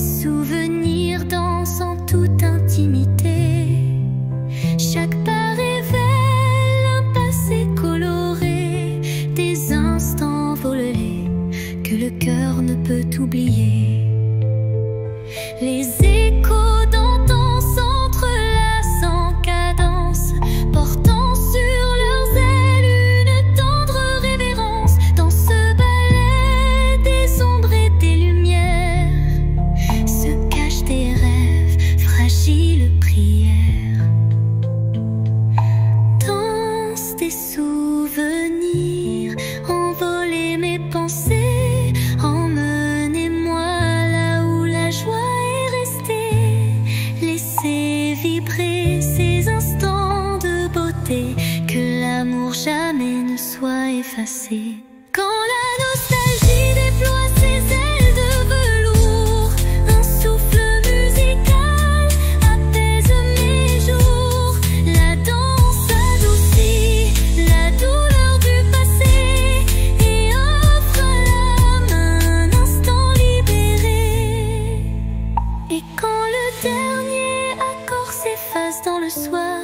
souvenirs dansent en toute intimité. Chaque pas révèle un passé coloré, des instants volés que le cœur ne peut oublier. Les échos d'antan s'entrelacent en cadence, portant sur leurs ailes une tendre révérence. Dans ce ballet des ombres et des lumières se cachent des rêves, fragiles prières. Danse des souvenirs, envoler mes pensées, emmenez-moi là où la joie est restée. Laissez vibrer ces instants de beauté, que l'amour jamais ne soit effacé. Quand la nostalgie déploie ses ailes de velours, un souffle musical apaise mes jours. La danse adoucit la douleur du passé et offre à l'âme un instant libéré. Et quand le dernier accord s'efface dans le soir,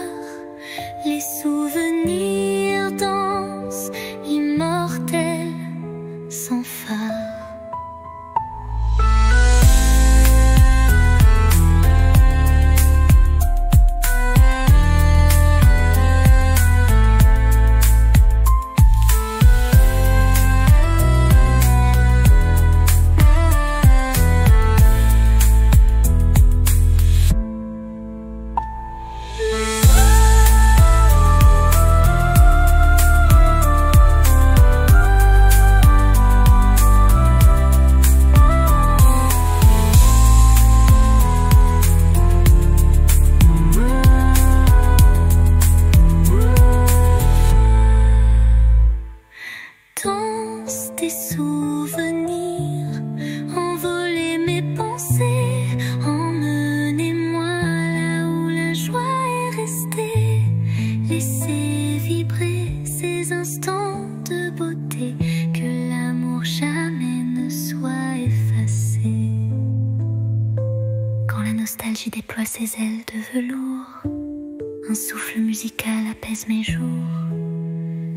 les souvenirs dansent, immortels, sans phare. Danse des souvenirs, envoler mes pensées, emmenez-moi là où la joie est restée. Laissez vibrer ces instants de beauté, que l'amour jamais ne soit effacé. Quand la nostalgie déploie ses ailes de velours, un souffle musical apaise mes jours.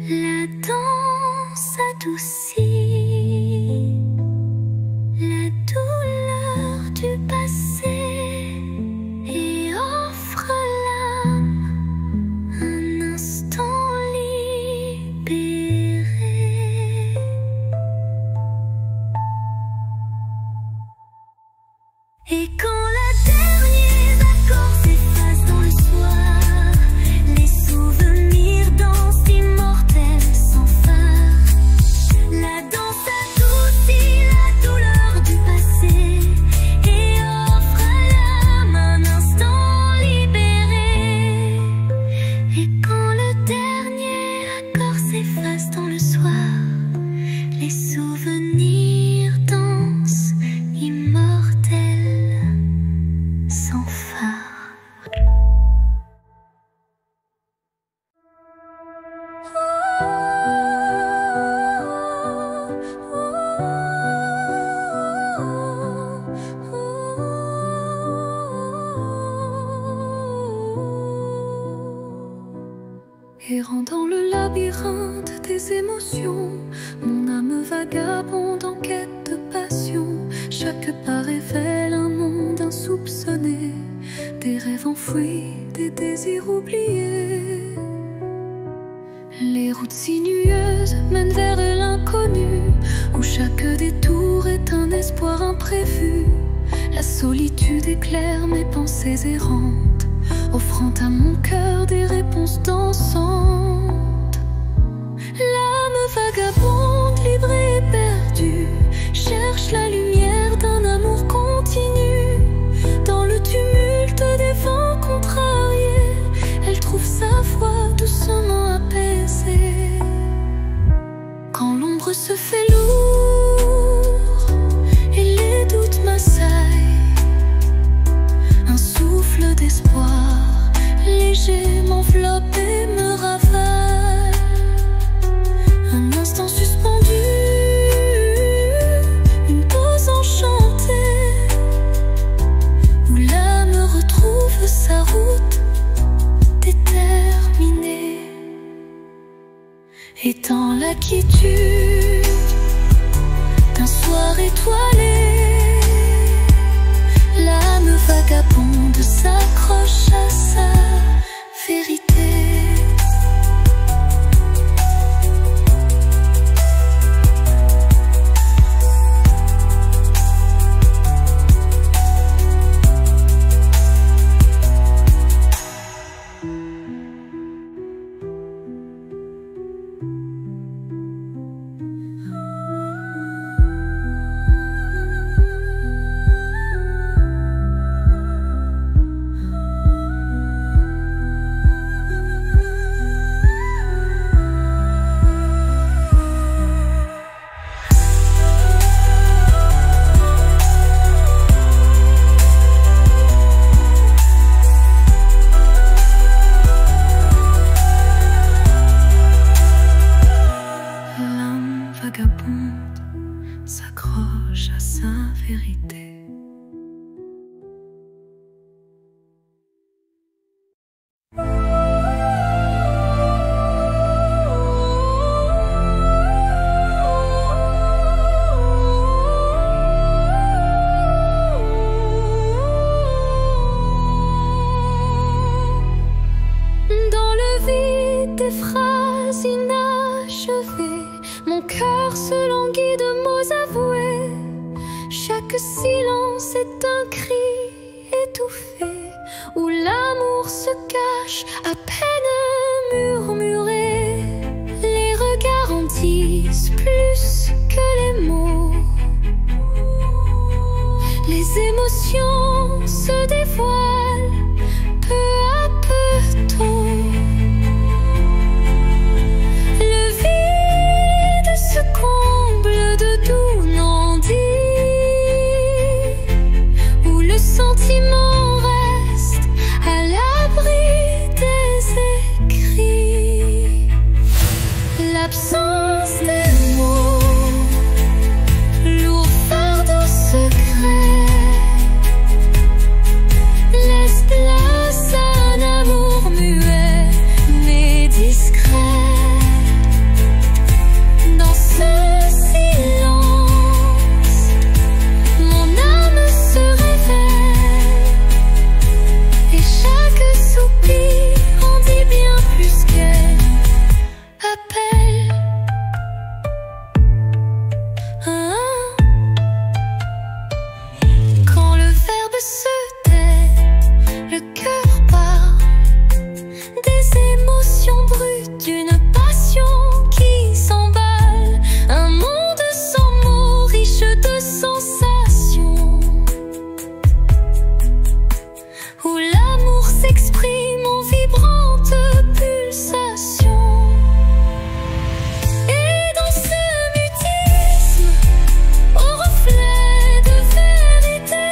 La danse adoucit la douleur du passé et offre à l'âme un instant libéré. Et quand la dernier accord s'efface dans le soir, les souvenirs dansent, immortels sans phare. La danse adoucit la douleur du passé et offre à l'âme un instant libéré. Et quand le dernier accord s'efface dans le soir, les souvenirs dansent, immortels, sans phare. Errant dans le labyrinthe des émotions, mon âme vagabonde en quête de passion. Chaque pas révèle un monde insoupçonné, des rêves enfouis, des désirs oubliés. Les routes sinueuses mènent vers l'inconnu, où chaque détour est un espoir imprévu. La solitude éclaire mes pensées errantes, offrant à mon cœur des réponses dansantes. L'âme vagabonde, libre et perdue, cherche la lumière d'un amour continu. Dans le tumulte des vents contrariés, elle trouve sa voix doucement apaisée. Quand l'ombre se fait lourd et les doutes m'assaillent, un souffle d'espoir léger m'enveloppe et me ravale. Un instant suspendu, une pause enchantée, Et dans la quiétude d'un soir étoilé, l'âme vagabonde s'accroche à sa vérité. S'accroche à sa vérité. Dans le vide des phrases inachevées, mon cœur se languit de mots avoués. Chaque silence est un cri étouffé, où l'amour se cache à peine murmuré. Les regards en disent plus que les mots. Les émotions se dévoilent peu à peu tôt. Se comble de doux non-dits, où le sentiment reste à l'abri des écrits. L'absence des mots, lourd fardeau secret, laisse place à un amour muet mais discret. Dans ce silence, mon âme se révèle, et chaque soupir en dit bien plus qu'elle appelle. Quand le verbe se tait, le cœur parle des émotions brutes d'une passion qui s'emballe. Un monde sans mots, riche de sensations, où l'amour s'exprime en vibrantes pulsations. Et dans ce mutisme, au reflet de vérité,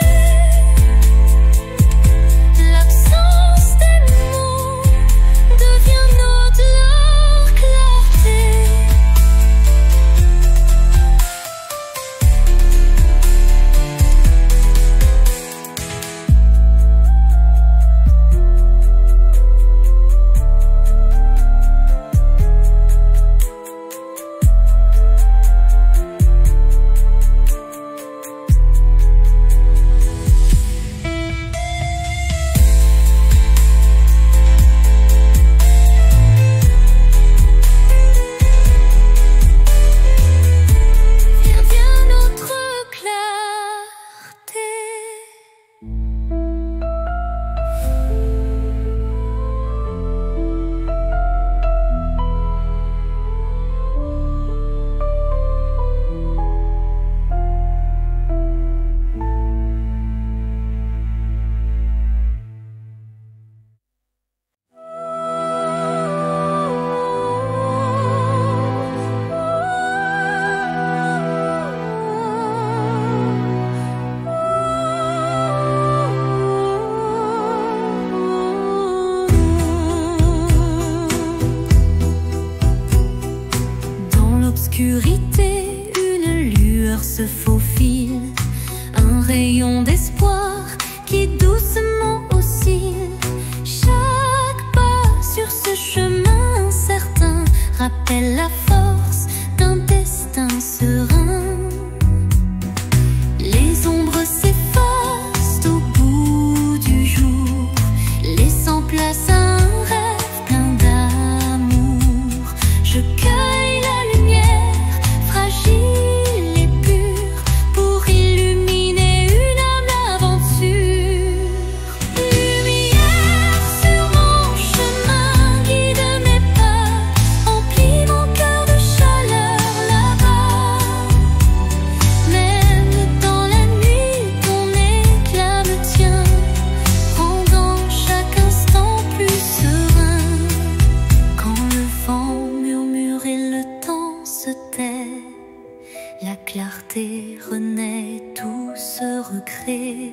sauver.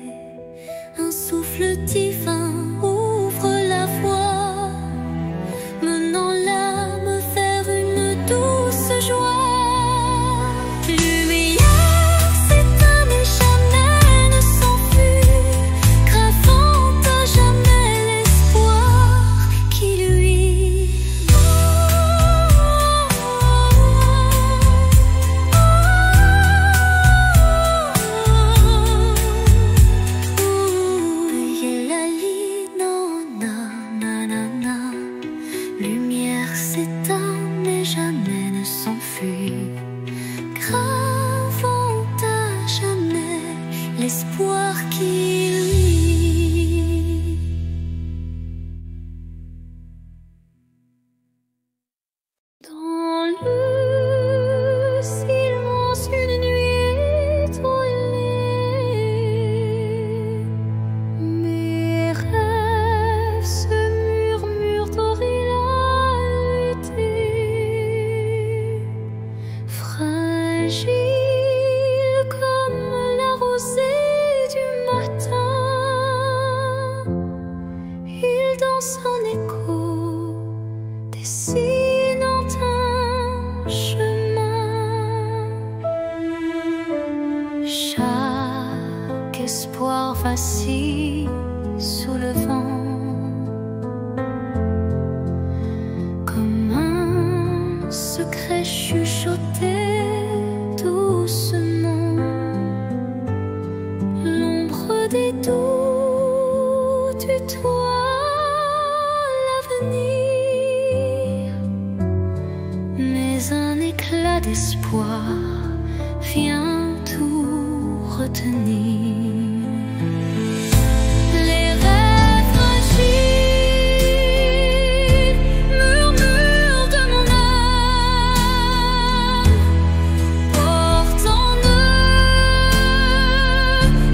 Un souffle divin ouvre la voie, menant l'âme vers une douce joie. Lumière s'éteint mais jamais ne s'enfuit, gravant à jamais l'espoir qui luit. Veuillez la lit, non, non, non, non, non. Lumière s'éteint mais jamais ne s'enfuit, gravant à jamais l'espoir qui luit. Dans le silence, une nuit étoilée, mes rêves se murmurent d'orialité. Fragile comme la rosée du matin, il danse en écho, dessinant un chemin. Chaque espoir vacille sous le vent, comme un secret chuchoté doucement. L'ombre des doutes tutoie l'avenir, mais un éclat d'espoir vient tout retenir. Les rêves fragiles murmurent de mon âme, portent en eux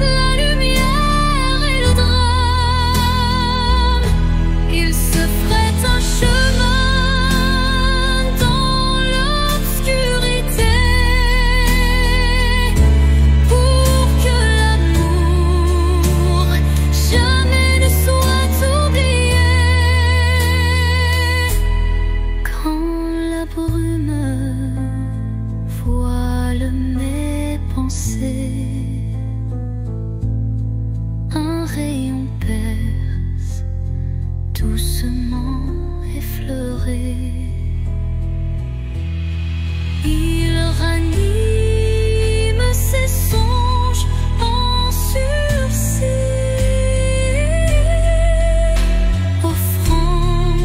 la lumière et le drame. Ils se frayent un chemin dans l'obscurité, pour que l'amour jamais ne soit oublié. Quand la brume voile mes pensées, un rayon perce doucement effleuré. Il ranime ses songes en sursis, offrant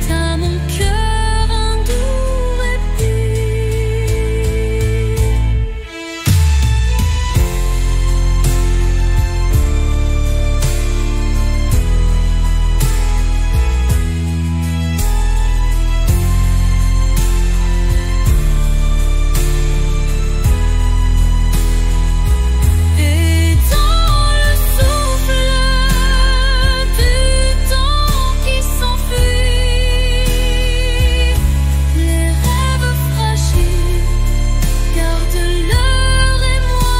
à mon cœur un doux répit. Et dans le souffle du temps qui s'enfuit, les rêves fragiles gardent leur émoi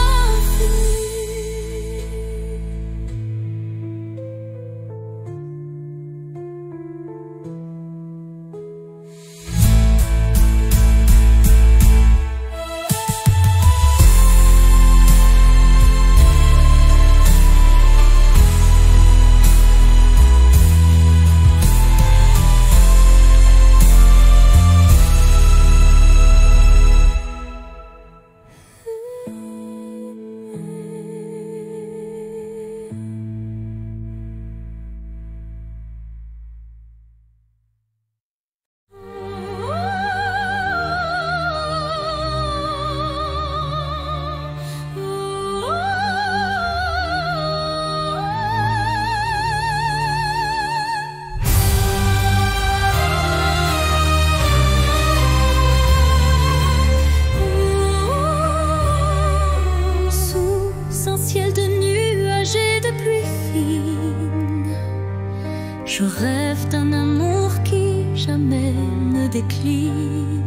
Je rêve d'un amour qui jamais ne décline.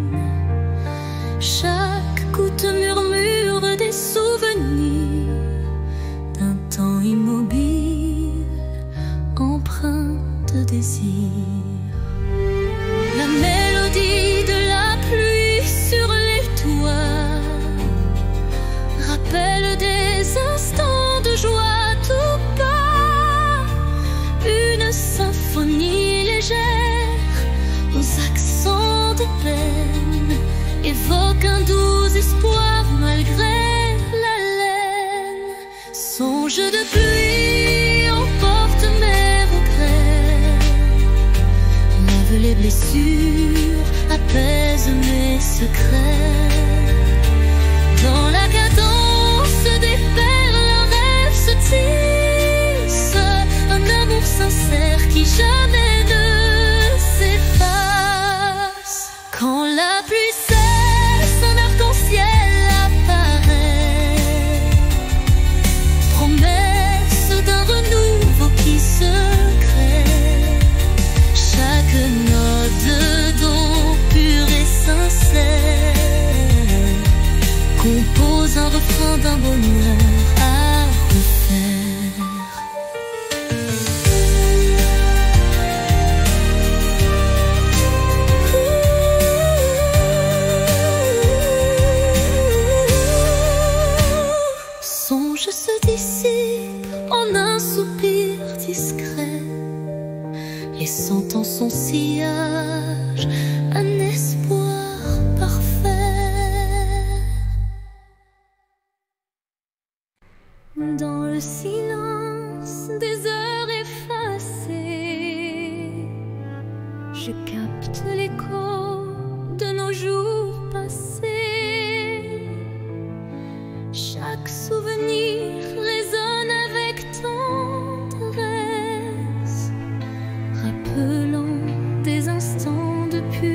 Chaque goutte murmure des souvenirs d'un temps immobile, empreinte de désir. La mélodie de la pluie sur les toits rappelle des instants de joie tout bas, une symphonie légère aux accents de peine évoque un doux espoir malgré la laine. Songe de pluie emporte mes regrets, lave les blessures, apaise mes secrets. Dans la cadence des perles, un rêve se tisse, un amour sincère qui jamais ne s'efface. Quand la pluie cesse, un arc-en-ciel apparaît, promesse d'un renouveau qui se crée. Chaque note de don pur et sincère compose un refrain d'un bonheur à refaire. Songe se dissipe en un soupir discret, laissant en son sillage un espoir parfait. Dans le silence des heures effacées, je capte l'écho de nos jours passés. Chaque souvenir résonne avec tendresse, rappelant des instants de pure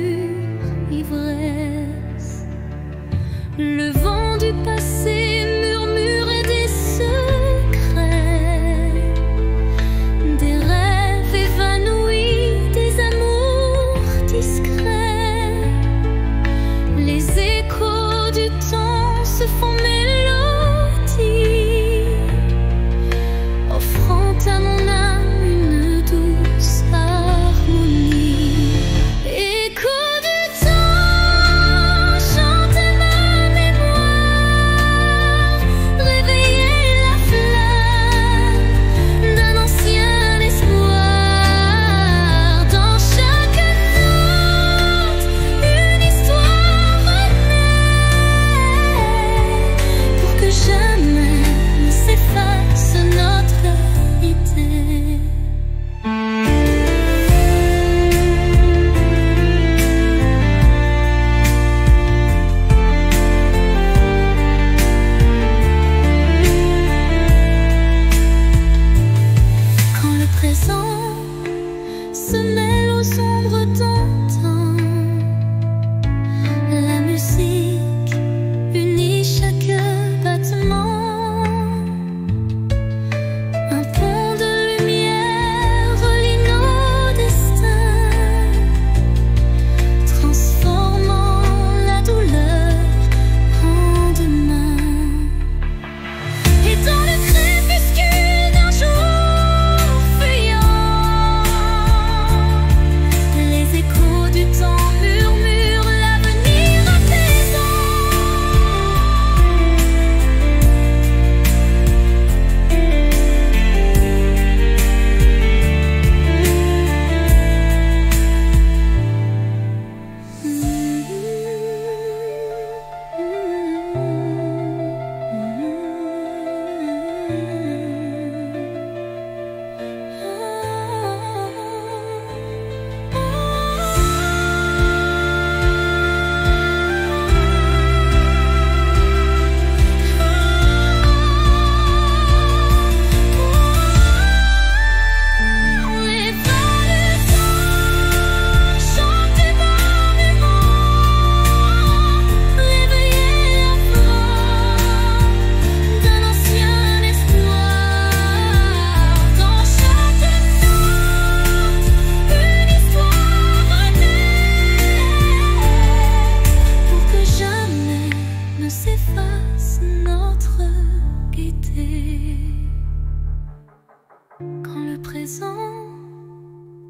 quand le présent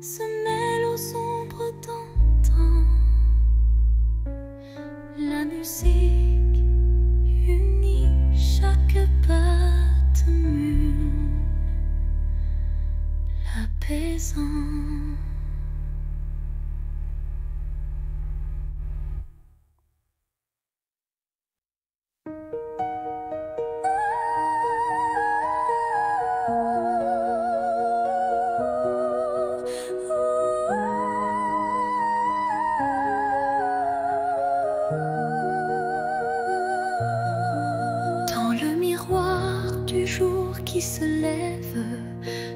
se mêle aux ombres d'antan. La musique unit chaque battement, l'apaisant. Qui se lève,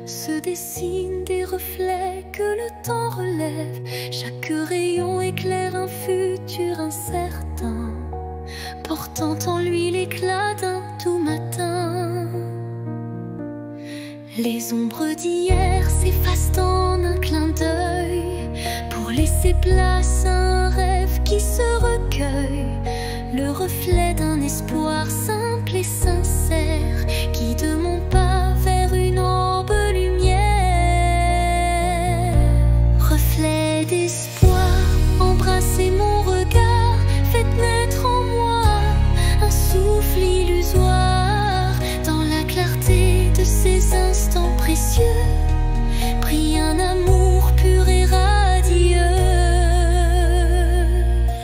se dessinent des reflets que le temps relève. Chaque rayon éclaire un futur incertain, portant en lui l'éclat d'un doux matin. Les ombres d'hier s'effacent en un clin d'œil pour laisser place à un rêve qui se recueille, le reflet d'un espoir simple et sincère qui de mon pas vers une ambre lumière. Reflet d'espoir, embrassez mon regard, faites naître en moi un souffle illusoire. Dans la clarté de ces instants précieux brille un amour pur et radieux.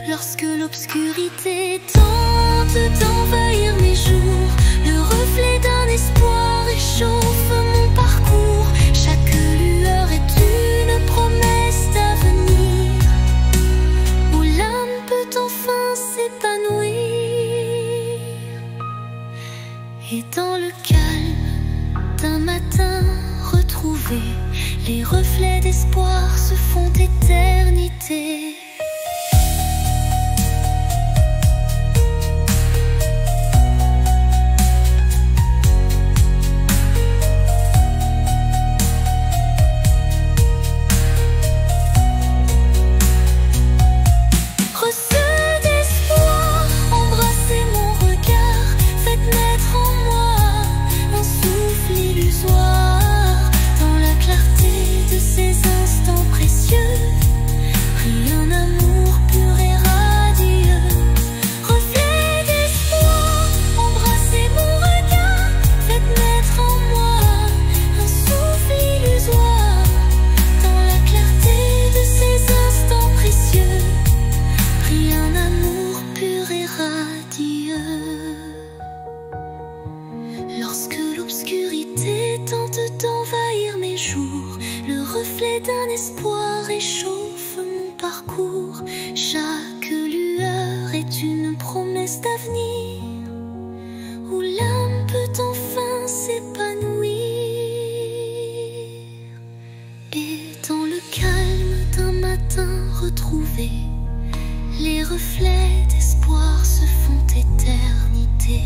Lorsque l'obscurité tente d'envahir mes jours, le reflet d'un espoir réchauffe mon parcours. Chaque lueur est une promesse d'avenir, où l'âme peut enfin s'épanouir. Et dans le calme d'un matin retrouvé, les reflets d'espoir se font éternité. Lorsque l'obscurité tente d'envahir mes jours, le reflet d'un espoir réchauffe mon parcours. Chaque lueur est une promesse d'avenir, où l'âme peut enfin s'épanouir. Et dans le calme d'un matin retrouvé, les reflets d'espoir se font éternité.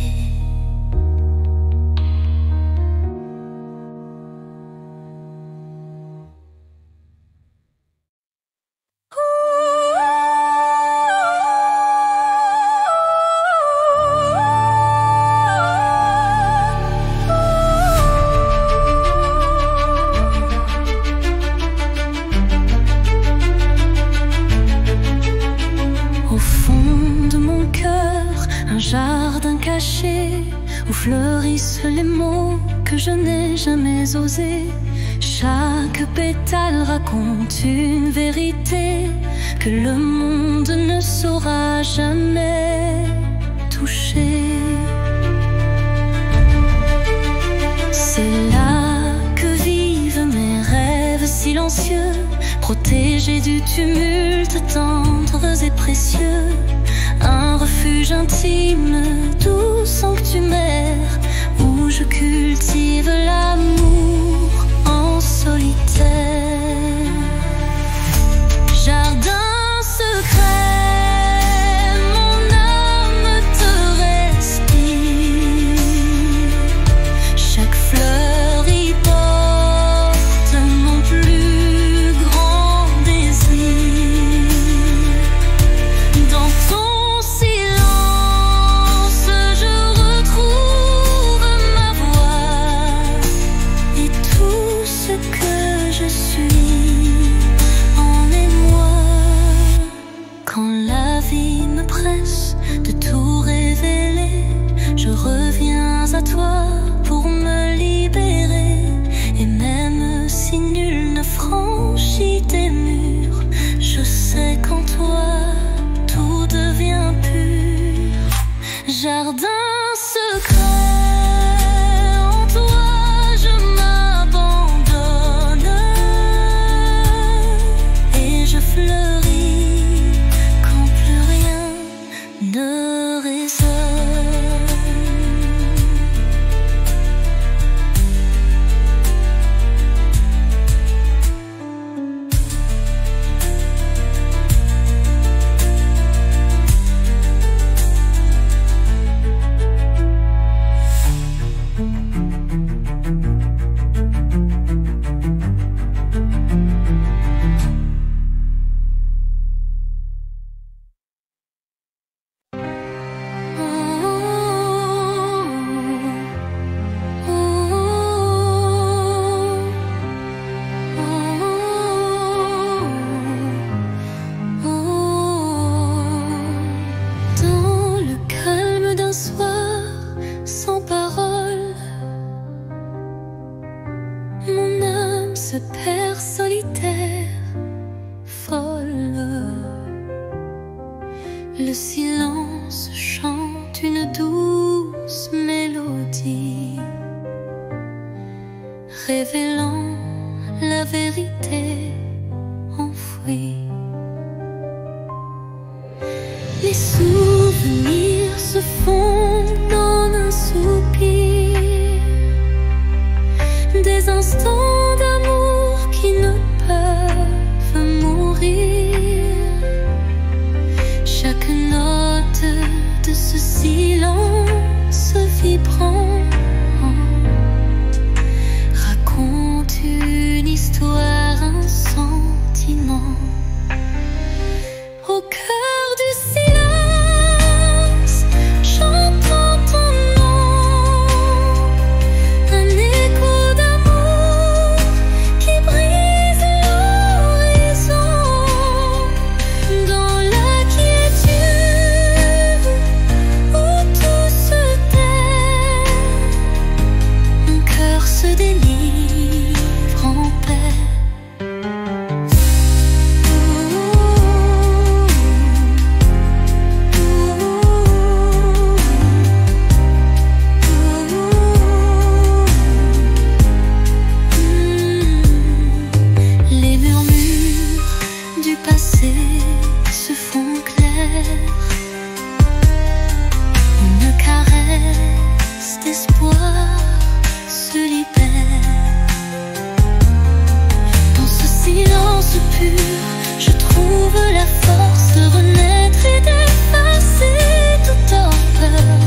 Jardin caché où fleurissent les mots que je n'ai jamais osés. Chaque pétale raconte une vérité que le monde ne saura jamais toucher. C'est là que vivent mes rêves silencieux, protégés du tumulte, tendres et précieux. Un refuge intime, doux sanctuaire, où je cultive l'amour en solitaire. Jardin secret, mon âme te respire. Chaque fleur y porte mon plus grand désir. Dans ton silence, je retrouve ma voix et tout suis en émoi. Quand la vie me presse de tout révéler, je reviens à toi pour me libérer. Et même si nul ne franchit tes murs, je sais qu'en toi tout devient pur. Jardin secret, en toi je m'abandonne et je fleuris quand plus rien ne résonne. Se perd solitaire, folle. Le silence chante une douce mélodie, révélant la vérité enfouie. Les souvenirs se fondent en un soupir, des instants d'amour qui ne peuvent mourir. Chaque note de ce silence vibrant raconte une histoire, un sentiment. Au cœur du silence, j'entends ton nom, un écho d'amour qui brise l'horizon. Dans la quiétude où tout se tait, mon cœur se délivre en paix. Les murmures du passé se font clairs, une caresse d'espoir se libère. Dans ce silence pur, je trouve la force de renaître et d'effacer toute torpeur.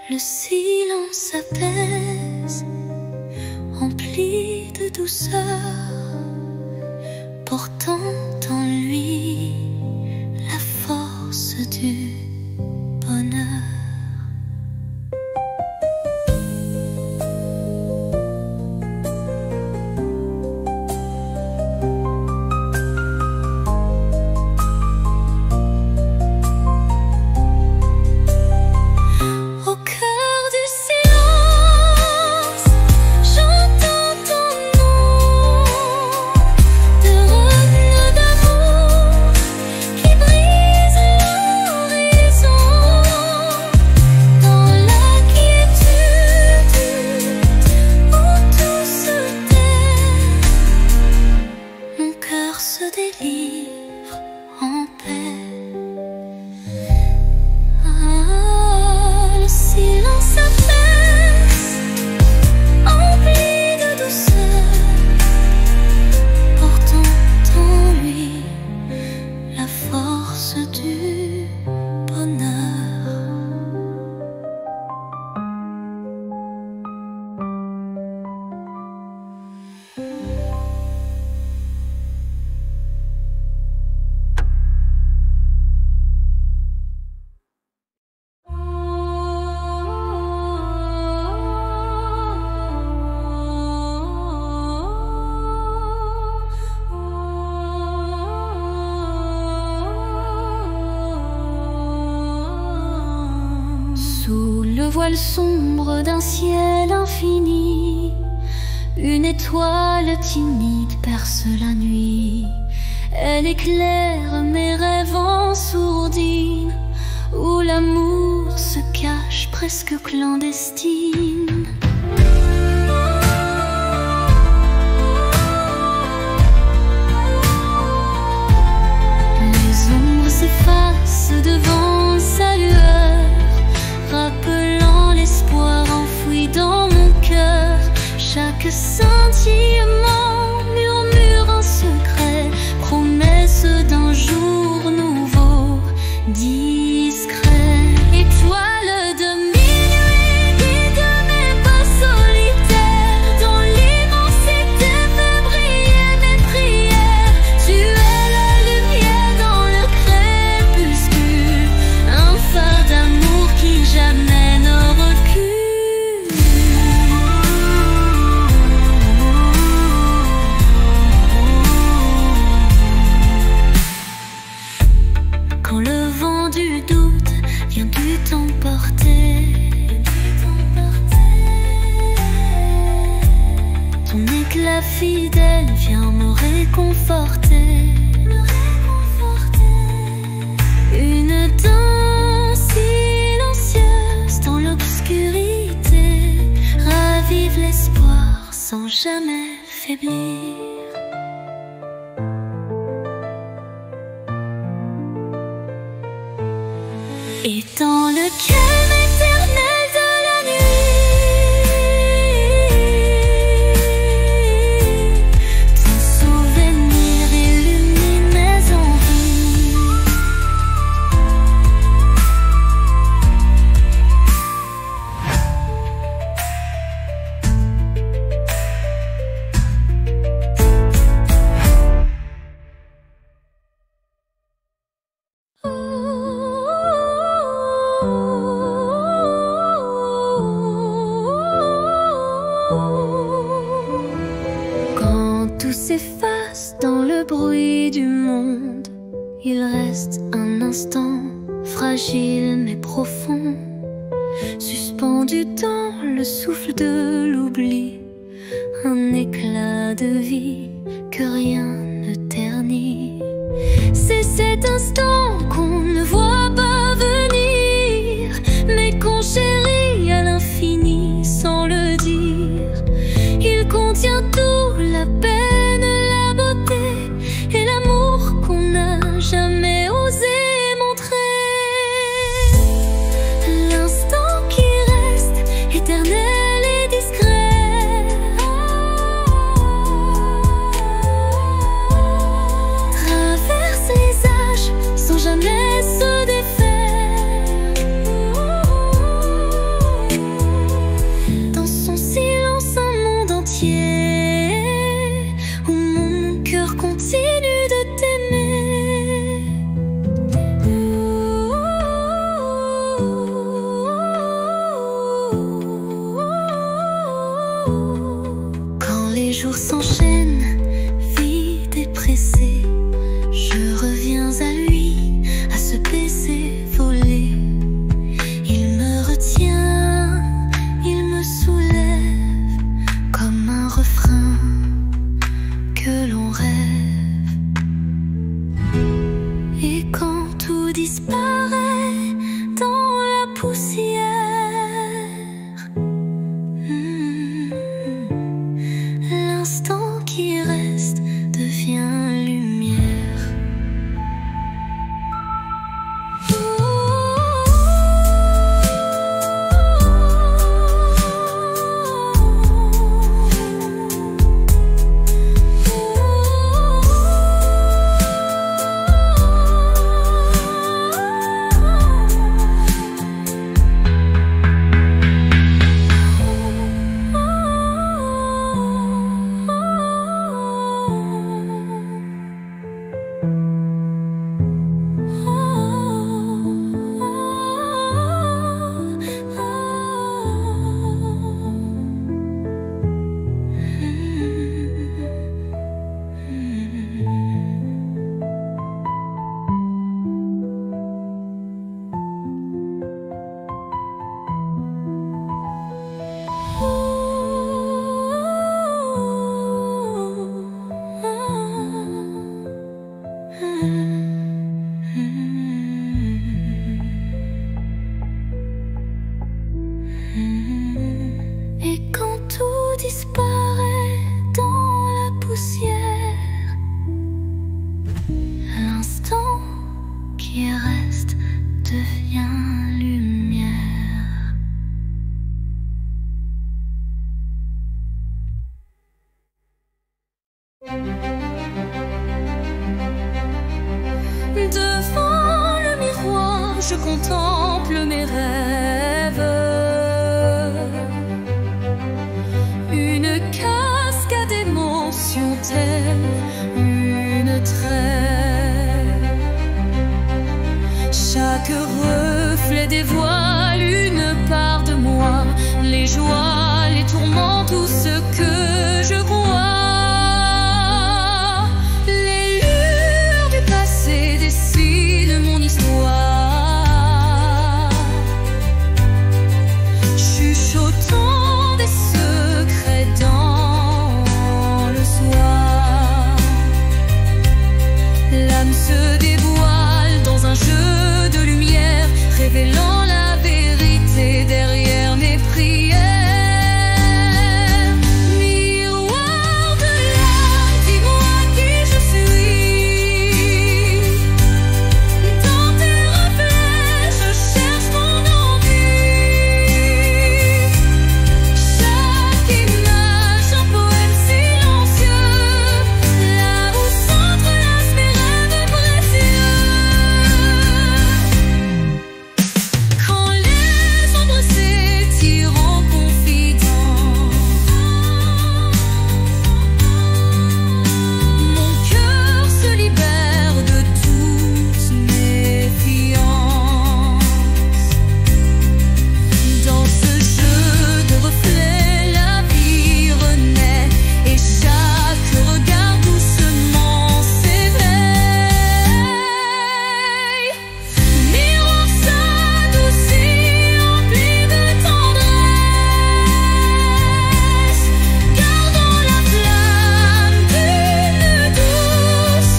Le silence apaise, empli de douceur, portant en lui la force du bonheur. Au cœur du silence, j'entends ton nom, de revenir le voile sombre d'un ciel infini. Une étoile timide perce la nuit. Elle éclaire mes rêves en sourdine, où l'amour se cache presque clandestine. Les ombres s'effacent devant sa lueur, rappelant l'espoir enfoui dans mon cœur. Chaque scintillement murmure un secret, promesse d'un jour nouveau, discret. Étoile de minuit, guide mes pas solitaires, dans l'immensité fait briller mes prières. Tu es la lumière dans le crépuscule, un phare d'amour qui jamais ne recule. Quand le vent du doute vient du t'emporter, ton éclat fidèle vient me réconforter. Une danse silencieuse dans l'obscurité ravive l'espoir sans jamais faiblir. Et dans le calme éternel de la nuit, ton souvenir illumine mes envies. Quand tout s'efface dans le bruit du monde, il reste un instant fragile mais profond, suspendu dans le souffle de l'oubli, un éclat de vie que rien ne ternit. C'est cet instant qu'on ne voit pas venir, mais qu'on chérit à l'infini sans le dire. Il contient tout, la peine, la beauté et l'amour qu'on n'a jamais osé montrer. L'instant qui reste éternel et discret, traverse les âges sans jamais se défaire. Dans son silence un monde entier, où mon cœur continue de t'aimer. Quand les jours s'enchaînent, vides et pressés, je reviens à lui, à ce baiser volé. Il me retient, il me soulève, comme un refrain que l'on rêve. Et quand tout disparaît dans la poussière, l'instant qui disparaît dans la poussière. L'instant qui reste devient lumière. Devant le miroir, je contemple mes rêves. Une cascade d'émotions telle une trêve. Chaque reflet dévoile une part de moi, les joies, les tourments, tout ce que je crois. Chuchotant des secrets dans le soir, l'âme se dévoile dans un jeu de lumière, révélant la vérité derrière mes prières. Miroir de l'âme, dis-moi qui je suis. Dans tes reflets, je cherche mon ennui. Chaque image, un poème silencieux, là où s'entrelacent mes rêves précieux. Quand les ombres s'étirent en confidence, mon cœur se libère de toute méfiance. Dans ce jeu de reflets, la vie renaît et chaque regard doucement s'éveille. Miroir s'adoucit, empli de tendresse, gardant la flamme d'une douce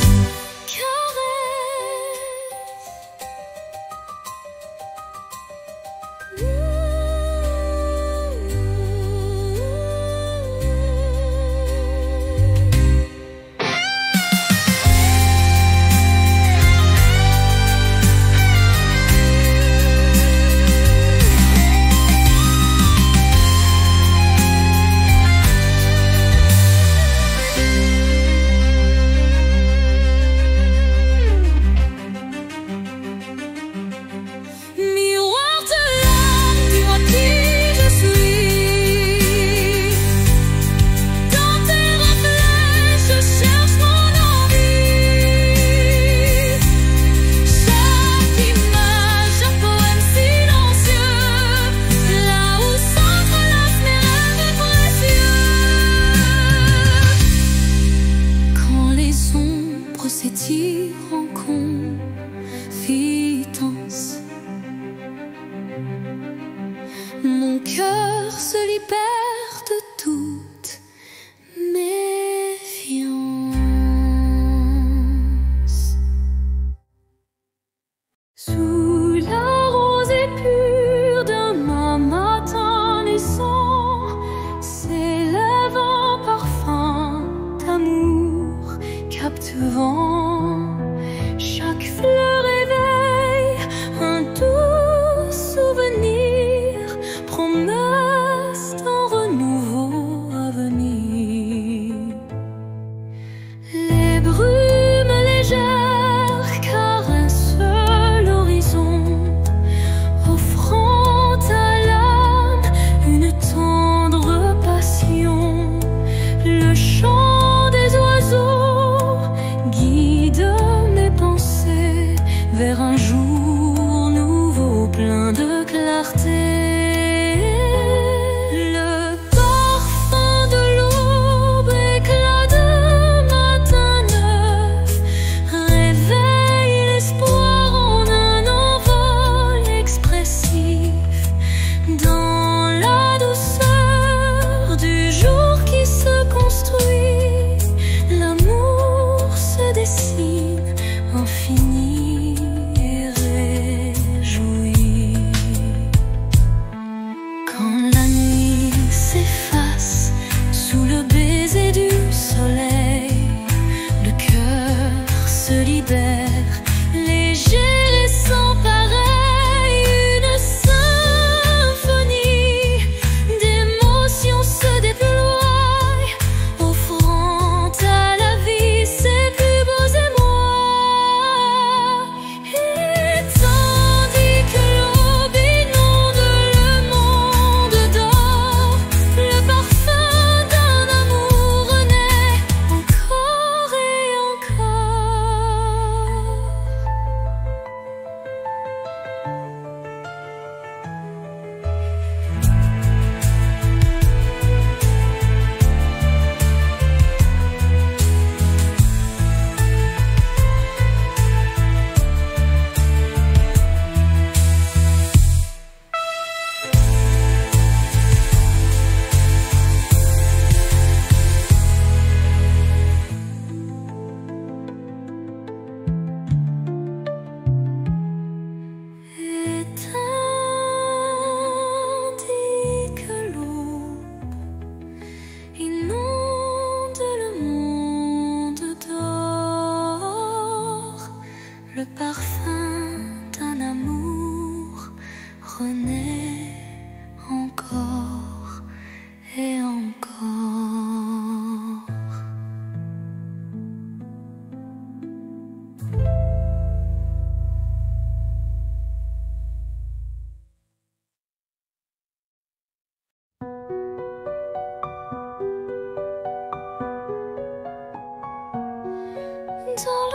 Miroir de l'âme, dis-moi qui je suis. Dans tes reflets, je cherche mon ennui. Chaque image, un poème silencieux, là où s'entrelacent mes rêves précieux. Quand les ombres s'étirent en confidence, mon cœur se libère de toute méfiance. Sous la rosée pure d'un matin naissant, s'élève un parfum d'amour captivant. Chaque fleur éveille un doux souvenir, promesse d'un renouveau.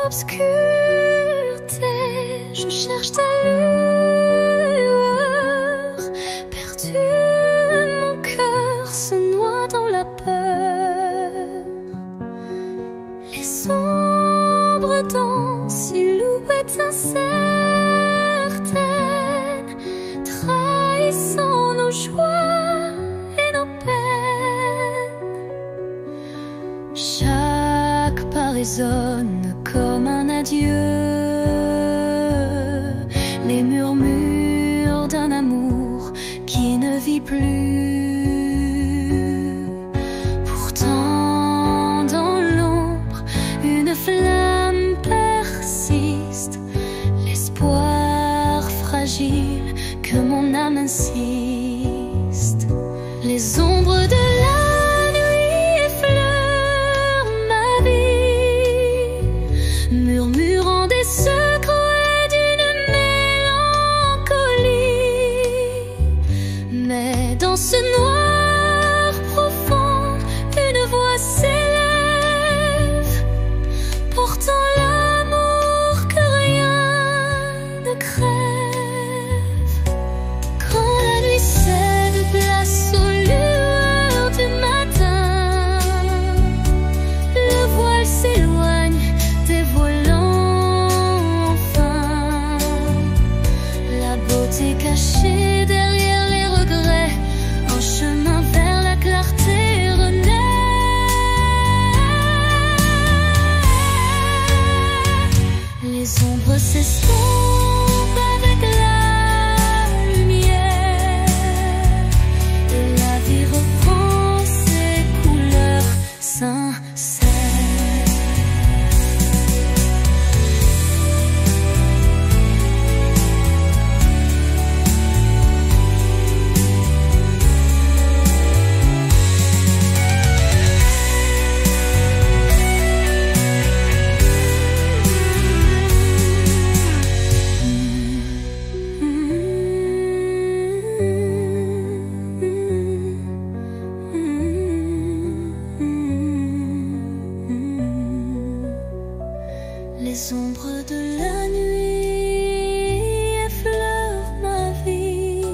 l'obscurité, je cherche ta lueur. Perdu, mon cœur se noie dans la peur. Les ombres dansent, silhouettes incertaines, trahissant nos joies et nos peines. Chaque pas résonne comme un adieu, les murmures d'un amour qui ne vit plus. Pourtant dans l'ombre, une flamme persiste, l'espoir fragile que mon âme insiste. Les ombres de la nuit effleurent ma vie, murmurant des secrets d'une mélancolie. Mais dans ce noir profond, une voix s'élève, portant l'amour que rien ne crève. Quand la nuit cède place aux lueurs du matin, le voile s'éloigne, dévoilant enfin la beauté cachée derrière les regrets. Un chemin vers la clarté renaît. Les ombres s'estompent avec la lumière, et la vie reprend ses couleurs sincères. Les ombres de la nuit effleurent ma vie,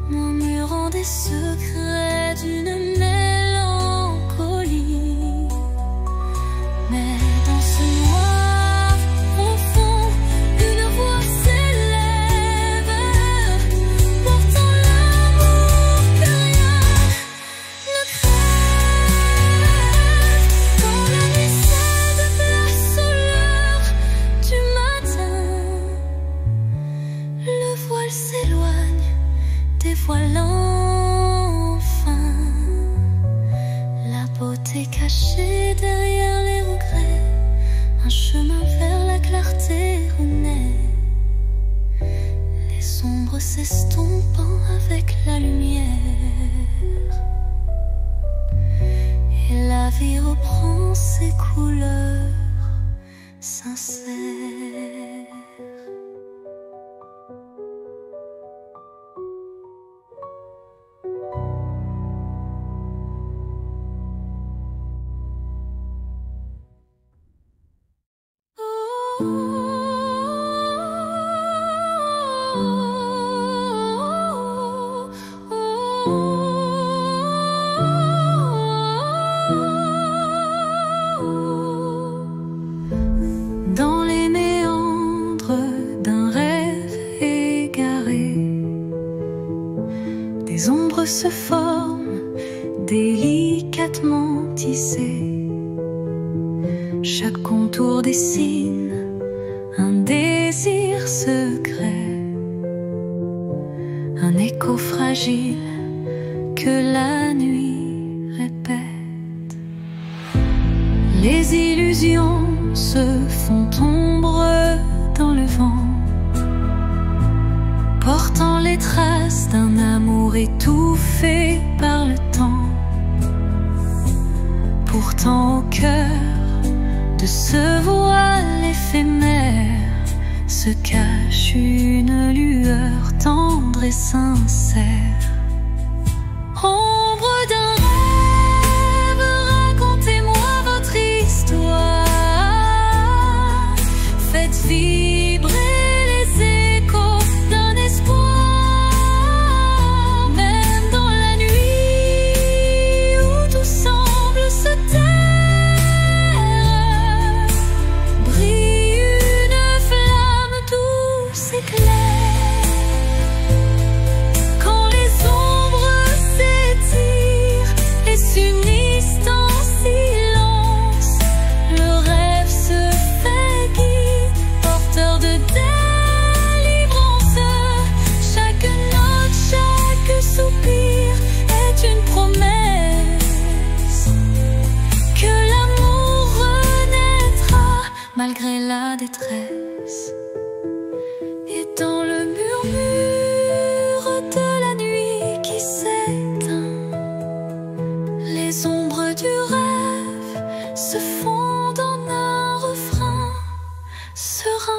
murmurant des secrets d'une mélancolie. Mais dans ce noir profond, une voix s'élève, portant l'amour que rien ne crève. Quand la nuit cède place aux lueurs du matin, le voile s'éloigne, dévoilant enfin la beauté cachée derrière les regrets. Un chemin vers la clarté renaît, les ombres s'estompant avec la lumière, et la vie reprend ses couleurs sincères. Dans les méandres d'un rêve égaré, des ombres se forment, délicatement tissées. Chaque contour dessine un désir secret, un écho fragile que la nuit répète. Les illusions se font ombre dans le vent, portant les traces d'un amour étouffé par le temps. Pourtant au cœur de ce voile éphémère se cache une lueur tendre et sincère. Ombre d'un rêve, racontez-moi votre histoire. la détresse. Et dans le murmure de la nuit qui s'éteint, les ombres du rêve se fondent en un refrain serein.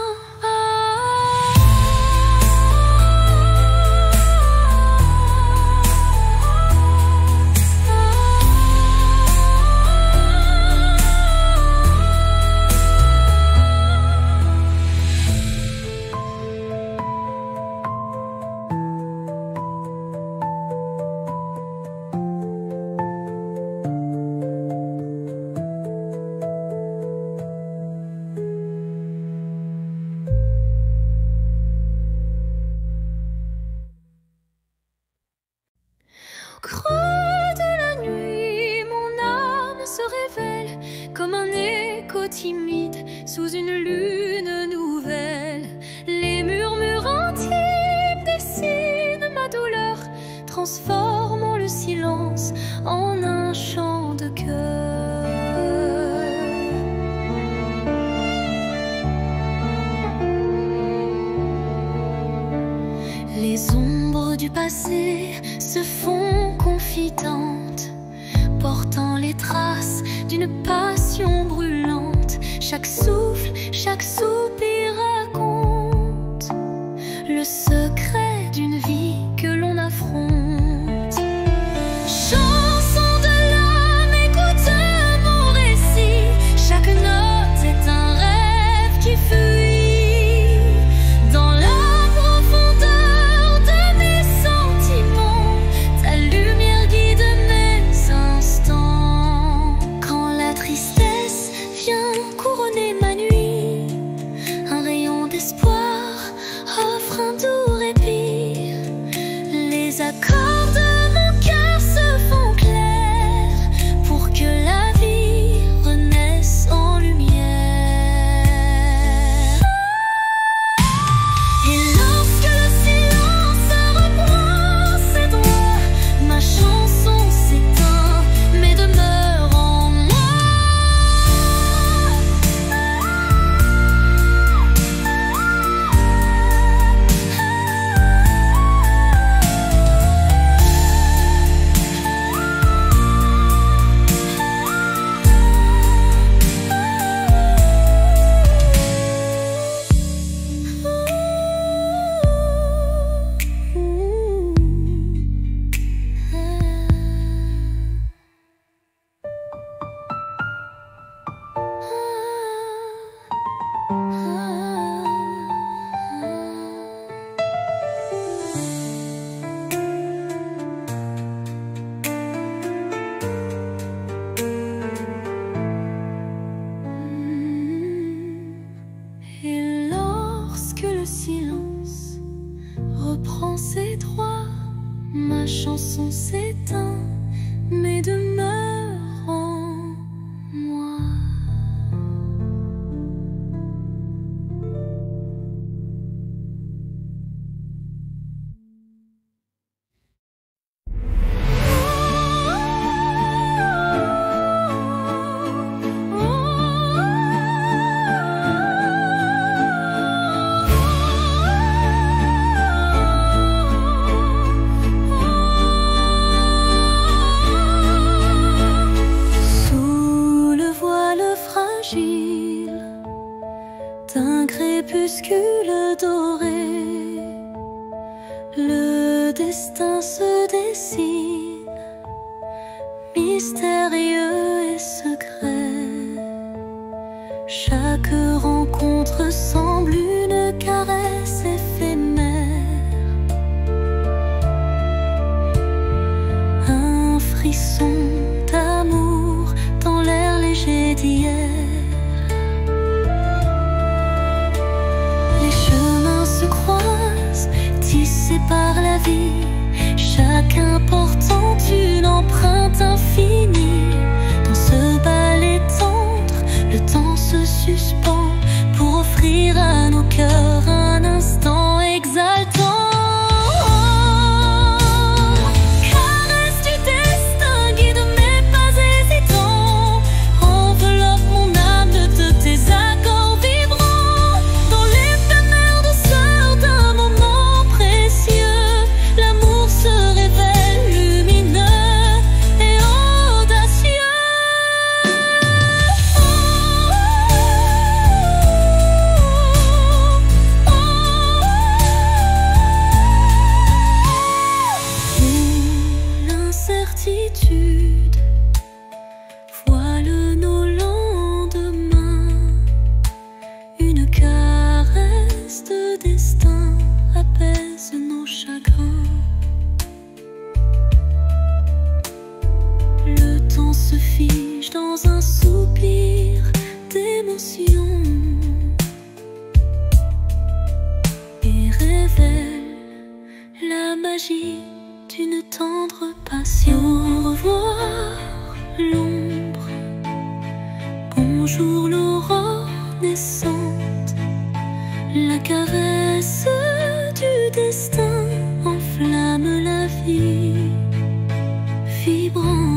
Au creux de la nuit, mon âme se révèle comme un écho timide sous une lune nouvelle. Les murmures intimes dessinent ma douleur, transformant le silence en un chant de cœur. Les ombres du passé se font confidentes, portant les traces d'une passion brûlante. Chaque souffle, chaque soupir raconte le secret d'une vie que l'on affronte. Chanson de l'âme, écoute mon récit. Chaque note est un rêve qui fuit dans la profondeur de mes sentiments. Ta lumière guide mes instants. Quand la tristesse vient couronner ma nuit, un rayon d'espoir offre un doux répit. Les accords de mon cœur se font clairs pour que la vie renaisse en lumière. Et lorsque le silence reprend ses droits, ma chanson s'éteint mais demeure en moi. Et lorsque le silence reprend ses droits, ma chanson s'éteint mais demeure en moi. Sous le voile fragile d'un crépuscule doré, le destin se dessine, mystérieux et secret. Chaque rencontre semble une caresse éphémère, un frisson d'amour dans l'air léger d'hier. Les chemins se croisent, tissés par la vie, chacun portant une empreinte infinie. Dans ce ballet tendre, le temps se suspend pour offrir à nos cœurs un instant exaltant. Caresse du destin, guide mes pas hésitants, enveloppe mon âme de tes accords vibrants. lassitude voile nos lendemains. Une caresse de destin apaise nos chagrins. Le temps se fige dans un soupir d'émotion et révèle la magie d'une tendre passion. Au revoir l'ombre, bonjour l'aurore naissante. La caresse du destin enflamme la vie vibrante.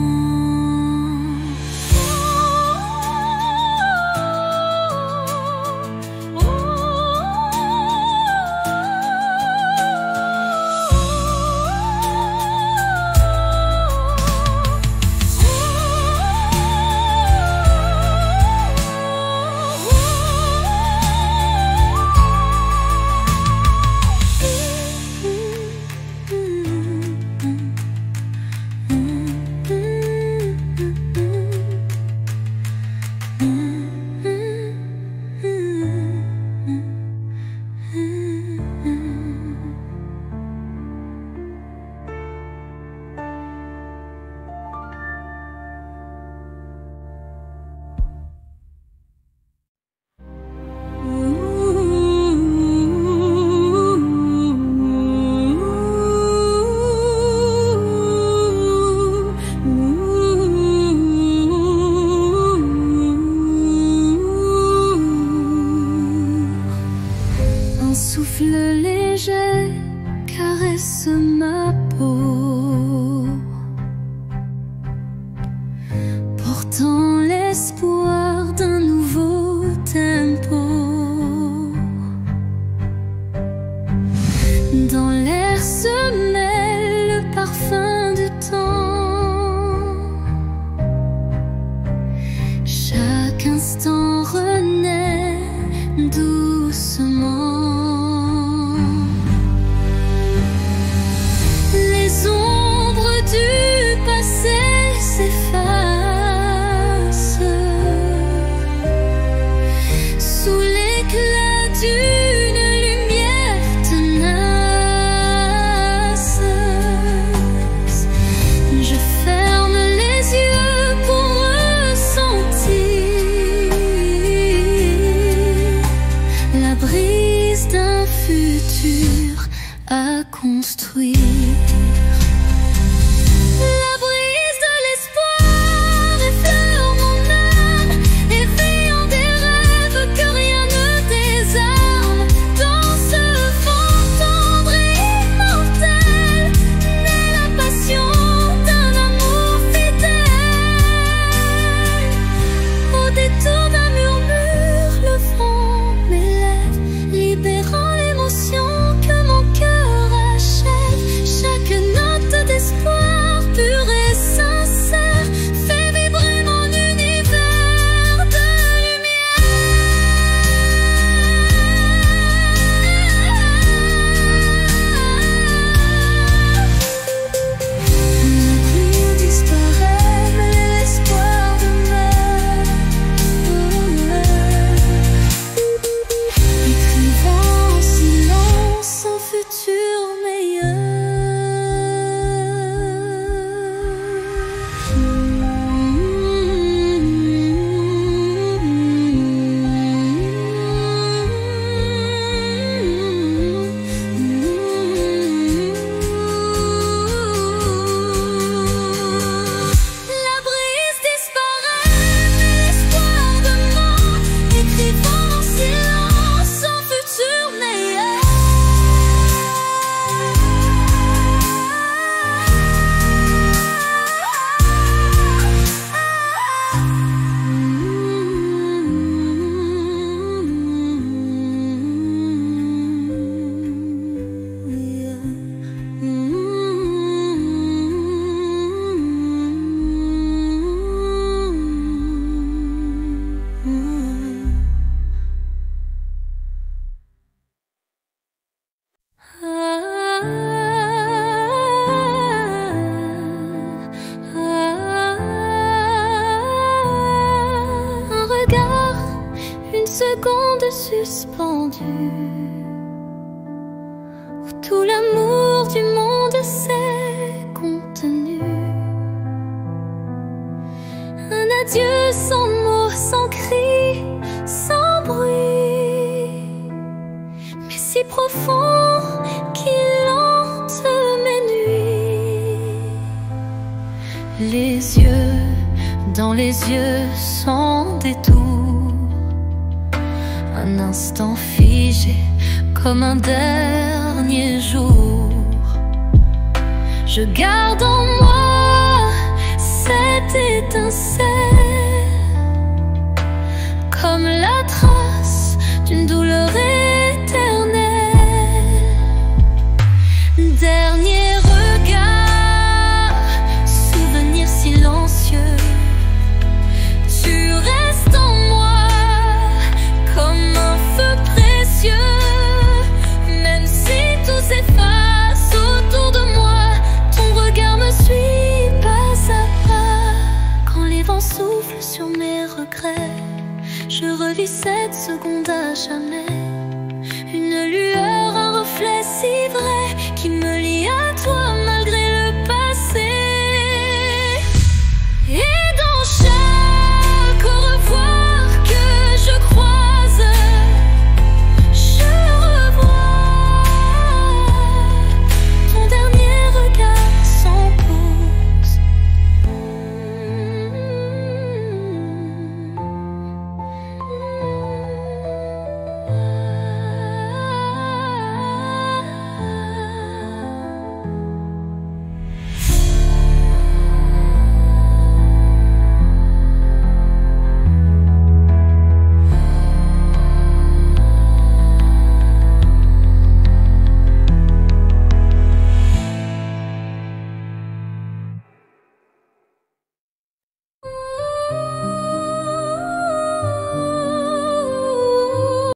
suspendu, où tout l'amour du monde s'est contenu. Un adieu sans mots, sans cri, sans bruit, mais si profond qu'il hante mes nuits. Les yeux dans les yeux sans détour, un instant figé comme un dernier jour. Je garde en moi cette étincelle, comme la trace d'une douleur éternelle. Dernier regard, souvenir silencieux, tu restes en moi comme un feu précieux. Même si tout s'efface autour de moi, ton regard me suit pas à pas. Quand les vents soufflent sur mes regrets, je revis cette seconde à jamais. Une lueur, un reflet si vrai qui me lie à toi.